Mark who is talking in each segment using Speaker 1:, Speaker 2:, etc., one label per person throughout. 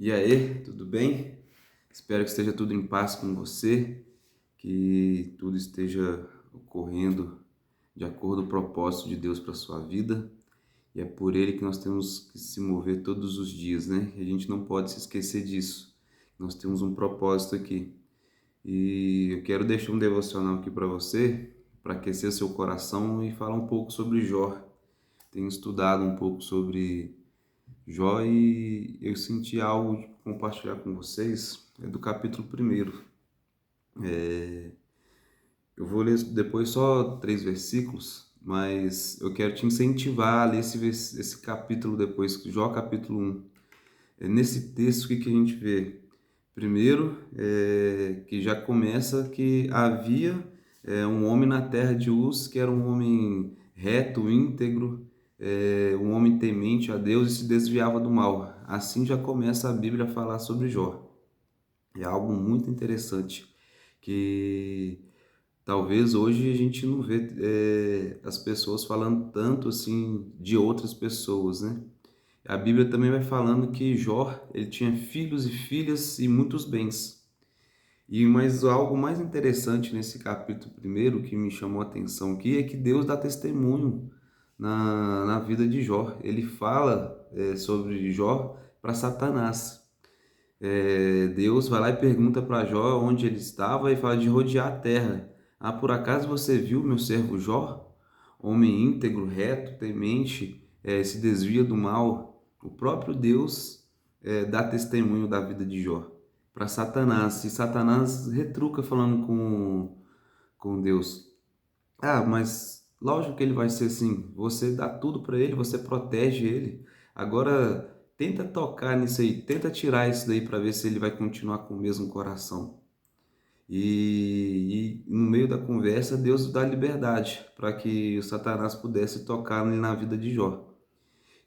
Speaker 1: E aí, tudo bem? Espero que esteja tudo em paz com você, que tudo esteja ocorrendo de acordo com o propósito de Deus para sua vida. E é por ele que nós temos que se mover todos os dias, né? E a gente não pode se esquecer disso. Nós temos um propósito aqui. E eu quero deixar um devocional aqui para você, para aquecer seu coração e falar um pouco sobre Jó. Tenho estudado um pouco sobre Jó, e eu senti algo de compartilhar com vocês, é do capítulo primeiro. Eu vou ler depois só 3 versículos, mas eu quero te incentivar a ler esse capítulo depois, Jó capítulo um. Nesse texto, o que a gente vê? Primeiro, que já começa que havia um homem na terra de Uz, que era um homem reto, íntegro, um homem temente a Deus e se desviava do mal. Assim já começa a Bíblia a falar sobre Jó. É algo muito interessante, que talvez hoje a gente não vê as pessoas falando tanto assim de outras pessoas, né? A Bíblia também vai falando que Jó, ele tinha filhos e filhas e muitos bens. Mas algo mais interessante nesse capítulo primeiro que me chamou a atenção aqui é que Deus dá testemunho na vida de Jó. Ele fala sobre Jó para Satanás. Deus vai lá e pergunta para Jó onde ele estava e fala de rodear a terra. Ah, por acaso você viu meu servo Jó? Homem íntegro, reto, temente, se desvia do mal. O próprio Deus dá testemunho da vida de Jó para Satanás. E Satanás retruca falando com Deus. Ah, mas lógico que ele vai ser assim. Você dá tudo para ele, você protege ele. Agora tenta tocar nisso aí, tenta tirar isso daí para ver se ele vai continuar com o mesmo coração. E no meio da conversa, Deus dá liberdade para que o Satanás pudesse tocar na vida de Jó.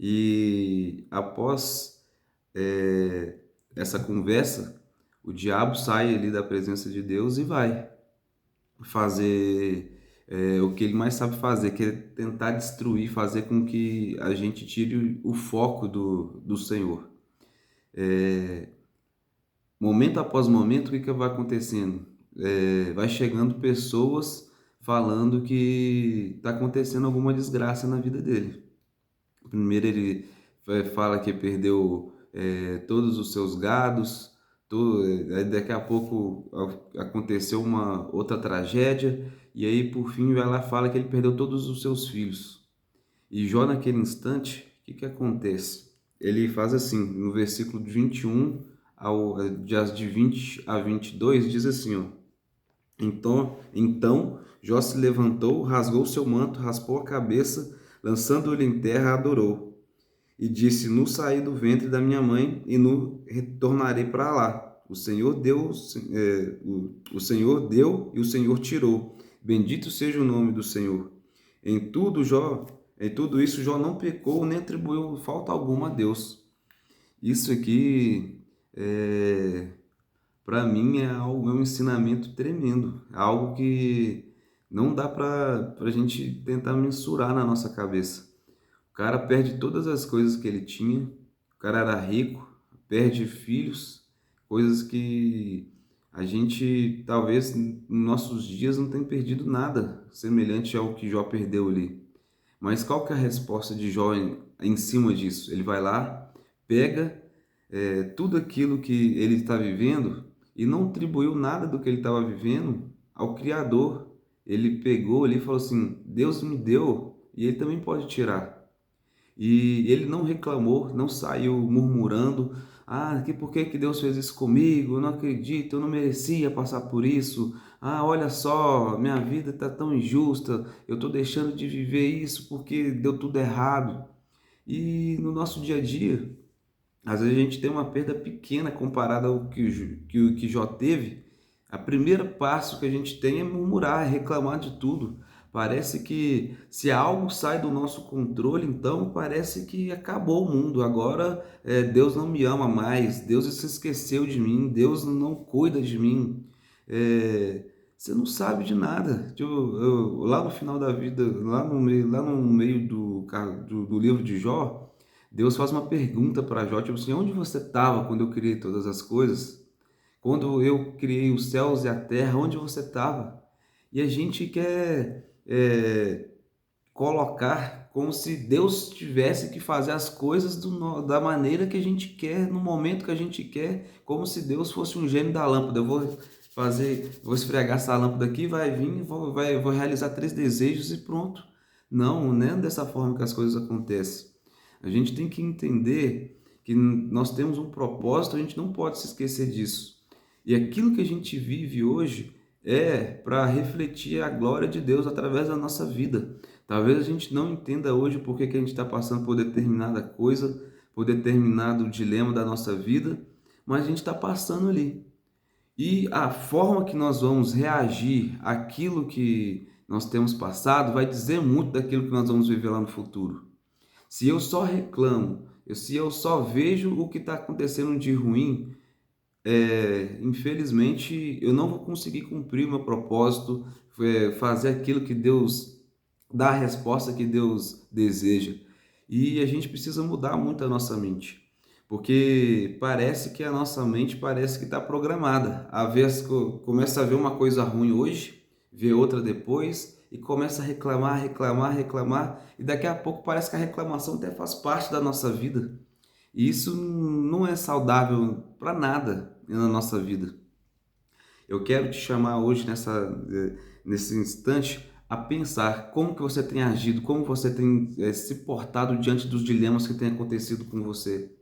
Speaker 1: E após essa conversa, o diabo sai ali da presença de Deus e vai fazer o que ele mais sabe fazer, que é tentar destruir, fazer com que a gente tire o foco do Senhor. Momento após momento, o que vai acontecendo? Vai chegando pessoas falando que está acontecendo alguma desgraça na vida dele. Primeiro ele fala que perdeu todos os seus gados, aí daqui a pouco aconteceu uma outra tragédia, e aí por fim vai lá e fala que ele perdeu todos os seus filhos. E Jó naquele instante, o que acontece? Ele faz assim, no versículo 21 de 20 a 22, diz assim, ó: então Jó se levantou, rasgou seu manto, raspou a cabeça, lançando-lhe em terra, adorou. E disse: No saí do ventre da minha mãe e no retornarei para lá. O Senhor deu e o Senhor tirou. Bendito seja o nome do Senhor. Em tudo, em tudo isso, Jó não pecou nem atribuiu falta alguma a Deus. Isso aqui, para mim, é um ensinamento tremendo. É algo que não dá para a gente tentar mensurar na nossa cabeça. O cara perde todas as coisas que ele tinha, o cara era rico, perde filhos, coisas que a gente talvez nos nossos dias não tenha perdido nada semelhante ao que Jó perdeu ali. Mas qual que é a resposta de Jó em cima disso? Ele vai lá, pega tudo aquilo que ele está vivendo e não atribuiu nada do que ele estava vivendo ao Criador. Ele pegou ali e falou assim: Deus me deu e ele também pode tirar. E ele não reclamou, não saiu murmurando: ah, por que que Deus fez isso comigo? Eu não acredito, eu não merecia passar por isso. Ah, olha só, minha vida está tão injusta, eu estou deixando de viver isso porque deu tudo errado. E no nosso dia a dia, às vezes a gente tem uma perda pequena comparada ao que Jó teve. A primeira passo que a gente tem é murmurar, é reclamar de tudo. Parece que se algo sai do nosso controle, então parece que acabou o mundo. Agora Deus não me ama mais, Deus se esqueceu de mim, Deus não cuida de mim. É, você não sabe de nada. Lá no final da vida, lá no meio do livro de Jó, Deus faz uma pergunta para Jó, tipo assim, onde você estava quando eu criei todas as coisas? Quando eu criei os céus e a terra, onde você estava? E a gente quer colocar como se Deus tivesse que fazer as coisas da maneira que a gente quer, no momento que a gente quer, como se Deus fosse um gênio da lâmpada. Eu vou esfregar essa lâmpada aqui, vai vir, vou realizar 3 desejos e pronto. Não, não é dessa forma que as coisas acontecem. A gente tem que entender que nós temos um propósito, a gente não pode se esquecer disso. E aquilo que a gente vive hoje é para refletir a glória de Deus através da nossa vida. Talvez a gente não entenda hoje por que a gente está passando por determinada coisa, por determinado dilema da nossa vida, mas a gente está passando ali. E a forma que nós vamos reagir àquilo que nós temos passado vai dizer muito daquilo que nós vamos viver lá no futuro. Se eu só reclamo, se eu só vejo o que está acontecendo de ruim, infelizmente eu não vou conseguir cumprir o meu propósito, fazer aquilo que Deus dá, a resposta que Deus deseja. E a gente precisa mudar muito a nossa mente, porque parece que a nossa mente parece que está programada. Às vezes começa a ver uma coisa ruim hoje, vê outra depois e começa a reclamar, reclamar, reclamar, e daqui a pouco parece que a reclamação até faz parte da nossa vida. E isso não é saudável para nada na nossa vida. Eu quero te chamar hoje nesse instante a pensar como que você tem agido, como você tem se portado diante dos dilemas que têm acontecido com você.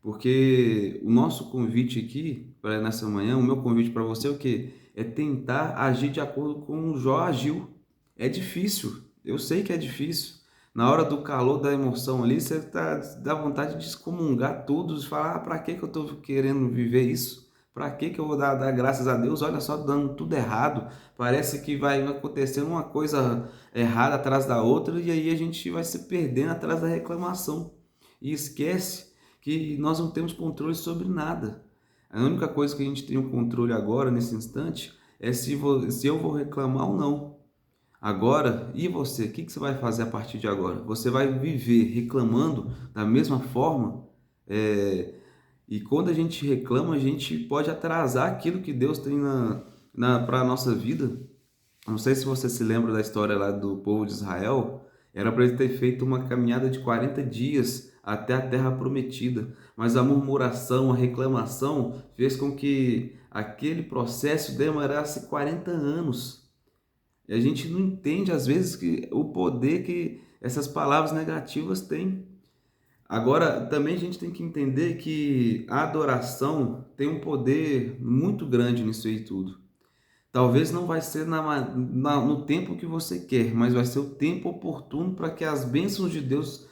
Speaker 1: Porque o nosso convite aqui, para nessa manhã, o meu convite para você é o quê? É tentar agir de acordo com o Jó agiu. É difícil, eu sei que é difícil. Na hora do calor da emoção ali, dá vontade de excomungar todos e falar: para que eu estou querendo viver isso? Para que eu vou dar graças a Deus? Olha só, dando tudo errado. Parece que vai acontecendo uma coisa errada atrás da outra e aí a gente vai se perdendo atrás da reclamação. E esquece que nós não temos controle sobre nada. A única coisa que a gente tem o controle agora, nesse instante, é se eu vou reclamar ou não. Agora, e você? O que você vai fazer a partir de agora? Você vai viver reclamando da mesma forma? É, e quando a gente reclama, a gente pode atrasar aquilo que Deus tem para a nossa vida. Não sei se você se lembra da história lá do povo de Israel. Era para ele ter feito uma caminhada de 40 dias até a terra prometida, mas a murmuração, a reclamação fez com que aquele processo demorasse 40 anos. E a gente não entende, às vezes, que o poder que essas palavras negativas têm. Agora, também a gente tem que entender que a adoração tem um poder muito grande nisso aí tudo. Talvez não vai ser no tempo que você quer, mas vai ser o tempo oportuno para que as bênçãos de Deus,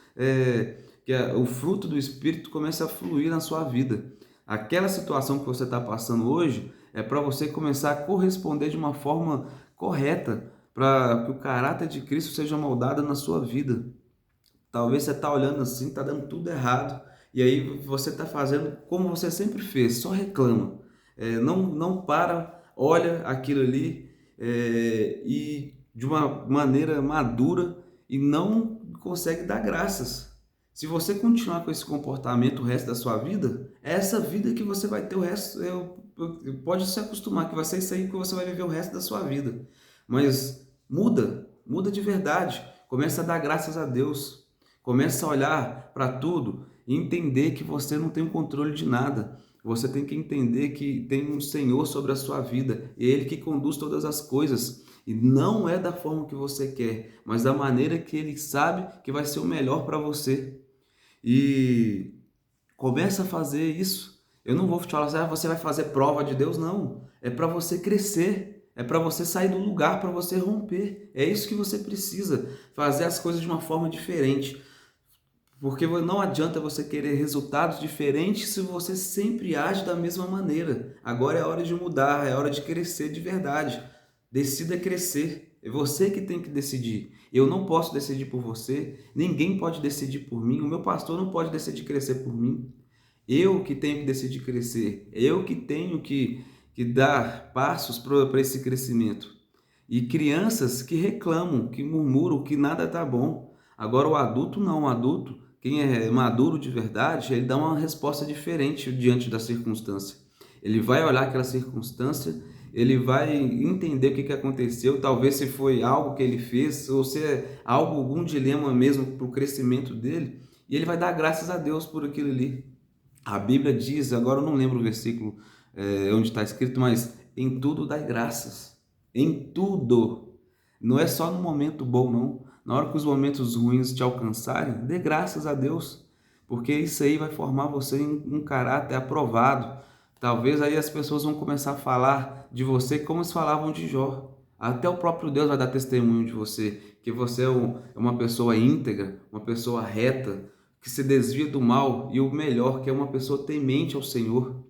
Speaker 1: o fruto do Espírito comece a fluir na sua vida. Aquela situação que você está passando hoje é para você começar a corresponder de uma forma correta, para que o caráter de Cristo seja moldado na sua vida. Talvez você está olhando assim, está dando tudo errado, e aí você está fazendo como você sempre fez, só reclama. Não para, olha aquilo ali e de uma maneira madura e não consegue dar graças. Se você continuar com esse comportamento o resto da sua vida, é essa vida que você vai ter o resto. Pode se acostumar que vai ser isso aí que você vai viver o resto da sua vida. Mas muda de verdade. Começa a dar graças a Deus. Começa a olhar para tudo e entender que você não tem o controle de nada. Você tem que entender que tem um Senhor sobre a sua vida, é Ele que conduz todas as coisas. E não é da forma que você quer, mas da maneira que Ele sabe que vai ser o melhor para você. E começa a fazer isso. Eu não vou te falar assim, você vai fazer prova de Deus, não. É para você crescer, é para você sair do lugar, para você romper. É isso que você precisa, fazer as coisas de uma forma diferente. Porque não adianta você querer resultados diferentes se você sempre age da mesma maneira. Agora é hora de mudar, é hora de crescer de verdade. Decida crescer. É você que tem que decidir. Eu não posso decidir por você, ninguém pode decidir por mim, o meu pastor não pode decidir crescer por mim. Eu que tenho que decidir crescer, eu que tenho que dar passos para esse crescimento. E crianças que reclamam, que murmuram, que nada está bom. Agora o adulto não, o adulto quem é maduro de verdade, ele dá uma resposta diferente diante da circunstância. Ele vai olhar aquela circunstância, ele vai entender o que aconteceu, talvez se foi algo que ele fez, ou se é algo, algum dilema mesmo para o crescimento dele, e ele vai dar graças a Deus por aquilo ali. A Bíblia diz, agora eu não lembro o versículo onde está escrito, mas em tudo dai graças. Em tudo. Não é só no momento bom, não. Na hora que os momentos ruins te alcançarem, dê graças a Deus, porque isso aí vai formar você em um caráter aprovado. Talvez aí as pessoas vão começar a falar de você como eles falavam de Jó. Até o próprio Deus vai dar testemunho de você, que você é uma pessoa íntegra, uma pessoa reta, que se desvia do mal, e o melhor, que é uma pessoa temente ao Senhor.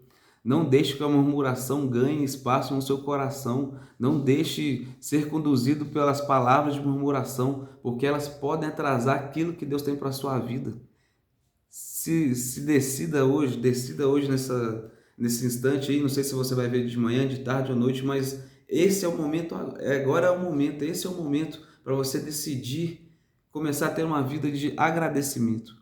Speaker 1: Não deixe que a murmuração ganhe espaço no seu coração. Não deixe ser conduzido pelas palavras de murmuração, porque elas podem atrasar aquilo que Deus tem para a sua vida. Se decida hoje nesse instante aí. Não sei se você vai ver de manhã, de tarde ou noite, mas esse é o momento, agora é o momento, esse é o momento para você decidir começar a ter uma vida de agradecimento.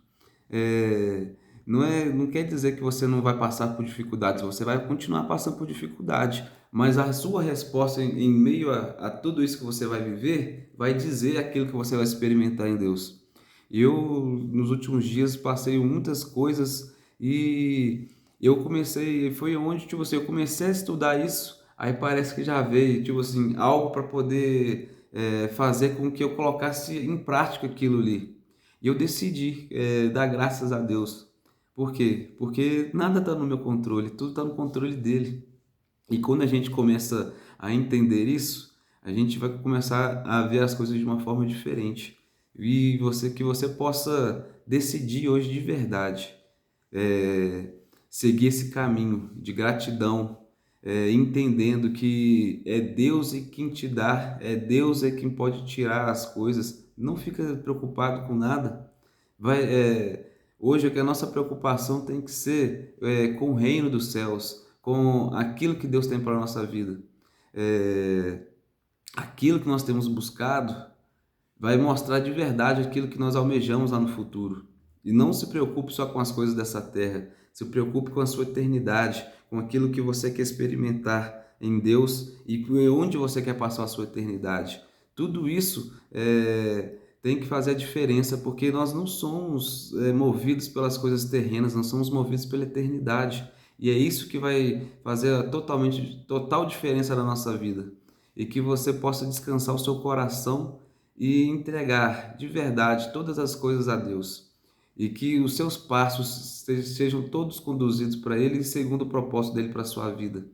Speaker 1: Não quer dizer que você não vai passar por dificuldades, você vai continuar passando por dificuldade, mas a sua resposta em meio a tudo isso que você vai viver, vai dizer aquilo que você vai experimentar em Deus. Eu, nos últimos dias, passei muitas coisas e eu comecei, foi onde, tipo assim, eu comecei a estudar isso, aí parece que já veio, tipo assim, algo para poder fazer com que eu colocasse em prática aquilo ali. E eu decidi dar graças a Deus. Por quê? Porque nada está no meu controle, tudo está no controle dele. E quando a gente começa a entender isso, a gente vai começar a ver as coisas de uma forma diferente. E que você possa decidir hoje de verdade, seguir esse caminho de gratidão, entendendo que é Deus quem te dá, é Deus quem pode tirar as coisas. Não fica preocupado com nada. Vai, hoje que a nossa preocupação tem que ser com o reino dos céus, com aquilo que Deus tem para a nossa vida. Aquilo que nós temos buscado vai mostrar de verdade aquilo que nós almejamos lá no futuro. E não se preocupe só com as coisas dessa terra, se preocupe com a sua eternidade, com aquilo que você quer experimentar em Deus e onde você quer passar a sua eternidade. Tudo isso tem que fazer a diferença, porque nós não somos movidos pelas coisas terrenas, nós somos movidos pela eternidade. E é isso que vai fazer a total diferença na nossa vida. E que você possa descansar o seu coração e entregar de verdade todas as coisas a Deus. E que os seus passos sejam todos conduzidos para Ele segundo o propósito dele para a sua vida.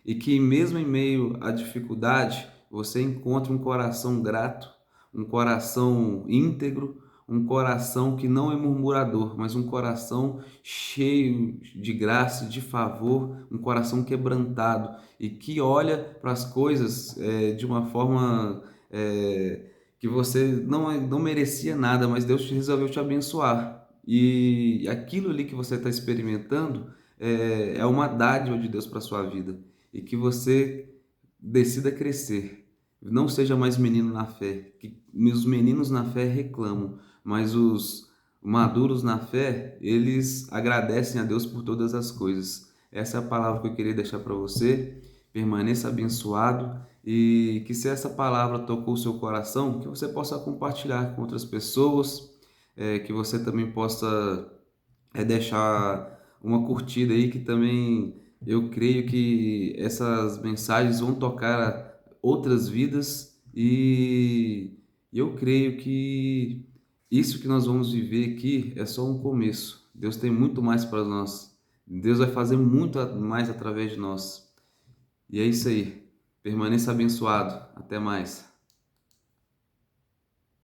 Speaker 1: E que mesmo em meio à dificuldade, você encontre um coração grato, um coração íntegro, um coração que não é murmurador, mas um coração cheio de graça, de favor, um coração quebrantado e que olha para as coisas de uma forma que você não merecia nada, mas Deus resolveu te abençoar. E aquilo ali que você está experimentando é uma dádiva de Deus para a sua vida. E que você decida crescer. Não seja mais menino na fé. Que os meninos na fé reclamam, mas os maduros na fé, eles agradecem a Deus por todas as coisas. Essa é a palavra que eu queria deixar para você. Permaneça abençoado e que se essa palavra tocou o seu coração, que você possa compartilhar com outras pessoas, que você também possa deixar uma curtida aí, que também eu creio que essas mensagens vão tocar outras vidas e eu creio que isso que nós vamos viver aqui é só um começo. Deus tem muito mais para nós. Deus vai fazer muito mais através de nós. E é isso aí. Permaneça abençoado. Até mais.